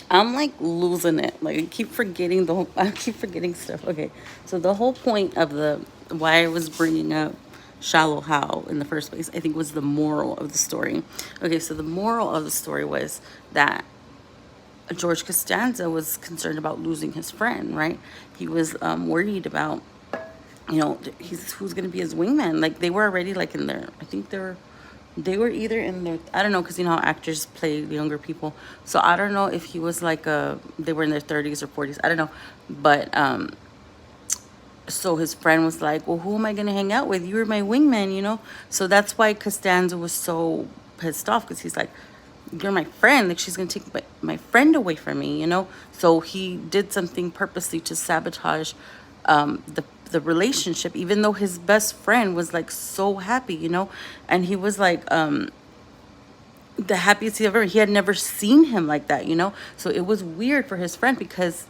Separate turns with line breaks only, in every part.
I'm like losing it. Like I keep forgetting stuff. Okay, so the whole point of the why I was bringing up Shallow Hal in the first place, I think, was the moral of the story. Okay, so the moral of the story was that George Costanza was concerned about losing his friend. Right, he was worried about, he's who's gonna be his wingman. Like they were already like in their, I think they were either in their, I don't know, because you know how actors play the younger people. So I don't know if he was like they were in their 30s or 40s. I don't know, but so his friend was like, well, who am I gonna hang out with? You were my wingman. So that's why Costanza was so pissed off, because he's like, you're my friend, like she's gonna take my friend away from me. So he did something purposely to sabotage the relationship, even though his best friend was like so happy. And he was like the happiest he had never seen him like that. So it was weird for his friend,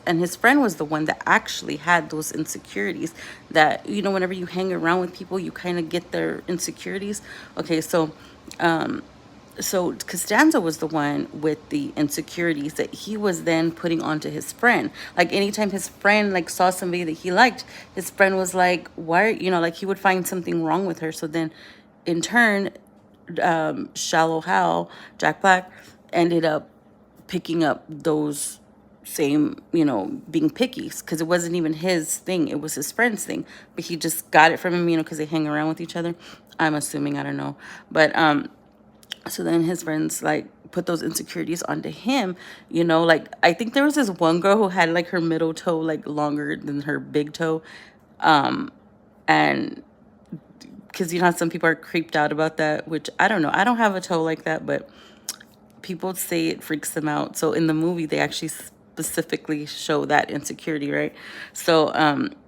and his friend was the one that actually had those insecurities, that whenever you hang around with people, you kind of get their insecurities. Okay, so Costanza was the one with the insecurities that he was then putting onto his friend. Like anytime his friend like saw somebody that he liked, his friend was like, why, like he would find something wrong with her. So then in turn, Shallow Hal, Jack Black, ended up picking up those same, being pickies, because it wasn't even his thing, it was his friend's thing, but he just got it from him, because they hang around with each other. I'm assuming, I don't know, but so then his friends like put those insecurities onto him. Like I think there was this one girl who had like her middle toe like longer than her big toe, and because how some people are creeped out about that, which I don't know. I don't have a toe like that, but people say it freaks them out. So in the movie, they actually specifically show that insecurity, right? So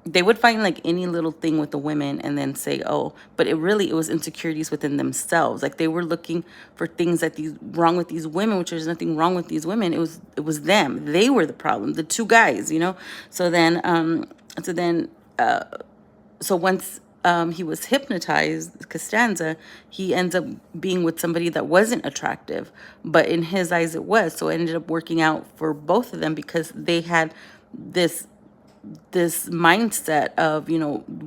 they would find like any little thing with the women and then say, oh, but it was insecurities within themselves. Like they were looking for things that these wrong with these women, which there's nothing wrong with these women. It was them. They were the problem. The two guys. So then so once he was hypnotized, Costanza, he ends up being with somebody that wasn't attractive, but in his eyes it was. So it ended up working out for both of them, because they had this this mindset of,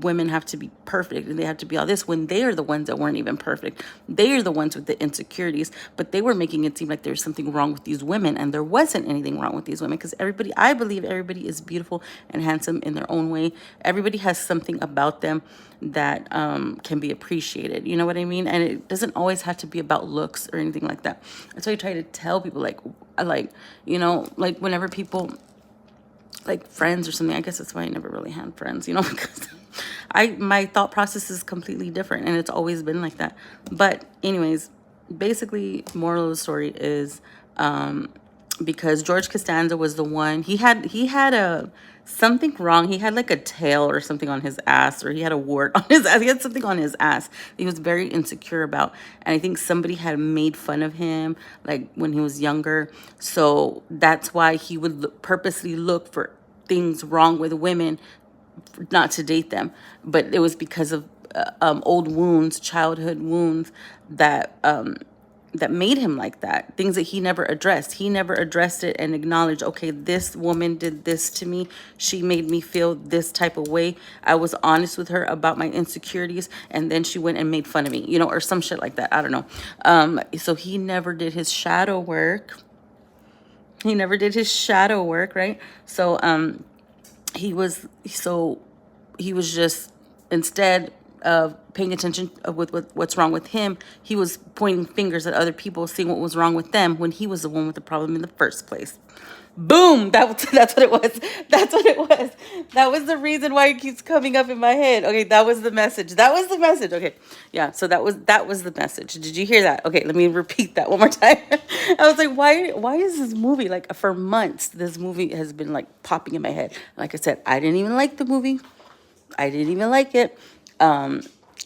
women have to be perfect and they have to be all this, when they are the ones that weren't even perfect. They are the ones with the insecurities, but they were making it seem like there's something wrong with these women, and there wasn't anything wrong with these women, because I believe everybody is beautiful and handsome in their own way. Everybody has something about them that can be appreciated. You know what I mean? And it doesn't always have to be about looks or anything like that. That's why I try to tell people, like whenever people like friends or something. I guess that's why I never really had friends, because my thought process is completely different, and it's always been like that. But anyways, basically, moral of the story is because George Costanza was the one, he had a something wrong. He had like a tail or something on his ass, or he had a wart on his ass. He had something on his ass that he was very insecure about. And I think somebody had made fun of him like when he was younger. So that's why he would purposely look for things wrong with women, not to date them. But it was because of old wounds, childhood wounds, that made him like that. Things that he never addressed. He never addressed it and acknowledged, okay, this woman did this to me. She made me feel this type of way. I was honest with her about my insecurities, and then she went and made fun of me, or some shit like that. I don't know. So he never did his shadow work. He never did his shadow work, right? So he was just, instead of paying attention with what's wrong with him, he was pointing fingers at other people, seeing what was wrong with them, when he was the one with the problem in the first place. Boom! That's what it was. That's what it was. That was the reason why it keeps coming up in my head. Okay, that was the message. That was the message. Okay, yeah. So that was the message. Did you hear that? Okay, let me repeat that one more time. I was like, why is this movie, like, for months? This movie has been like popping in my head. Like I said, I didn't even like the movie. I didn't even like it.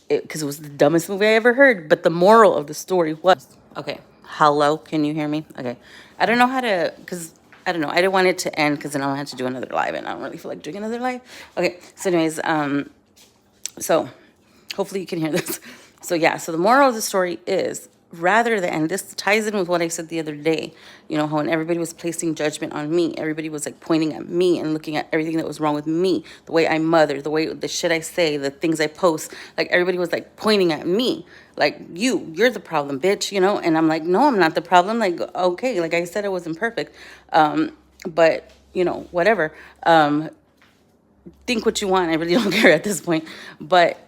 Because it was the dumbest movie I ever heard. But the moral of the story was, okay, hello, can you hear me? Okay. I don't know how to, because I don't know. I didn't want it to end, because then I'll have to do another live, and I don't really feel like doing another live. Okay. So anyways, so hopefully you can hear this. So yeah, so the moral of the story is, rather than, and this ties in with what I said the other day, you know, how when everybody was placing judgment on me, everybody was like pointing at me and looking at everything that was wrong with me, the way I mother, the way, the shit I say, the things I post, like everybody was like pointing at me, like, you're the problem, bitch, you know? And I'm like, no, I'm not the problem. Like, okay, like I said, I wasn't perfect. But, you know, whatever. Think what you want. I really don't care at this point. But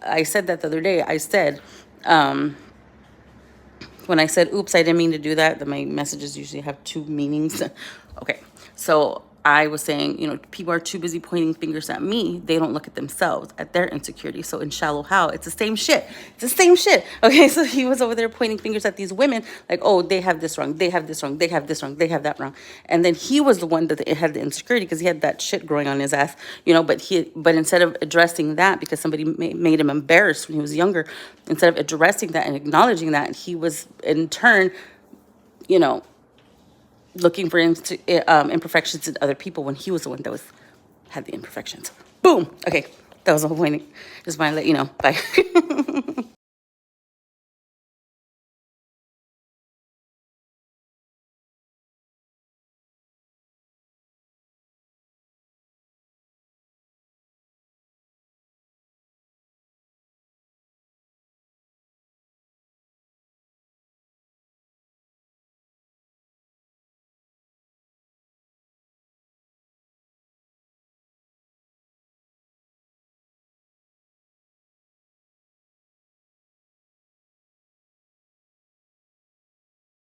I said that the other day. I said, when I said, oops, I didn't mean to do that, that my messages usually have two meanings. Okay, so I was saying, you know, people are too busy pointing fingers at me. They don't look at themselves, at their insecurity. So in Shallow How, it's the same shit. It's the same shit. Okay, so he was over there pointing fingers at these women, like, oh, they have this wrong, they have this wrong, they have this wrong, they have that wrong. And then he was the one that had the insecurity because he had that shit growing on his ass, you know, but instead of addressing that because somebody made him embarrassed when he was younger, instead of addressing that and acknowledging that, he was in turn, you know, looking for imperfections in other people when he was the one that had the imperfections. Boom. Okay, that was the whole point. Just want to let you know. Bye.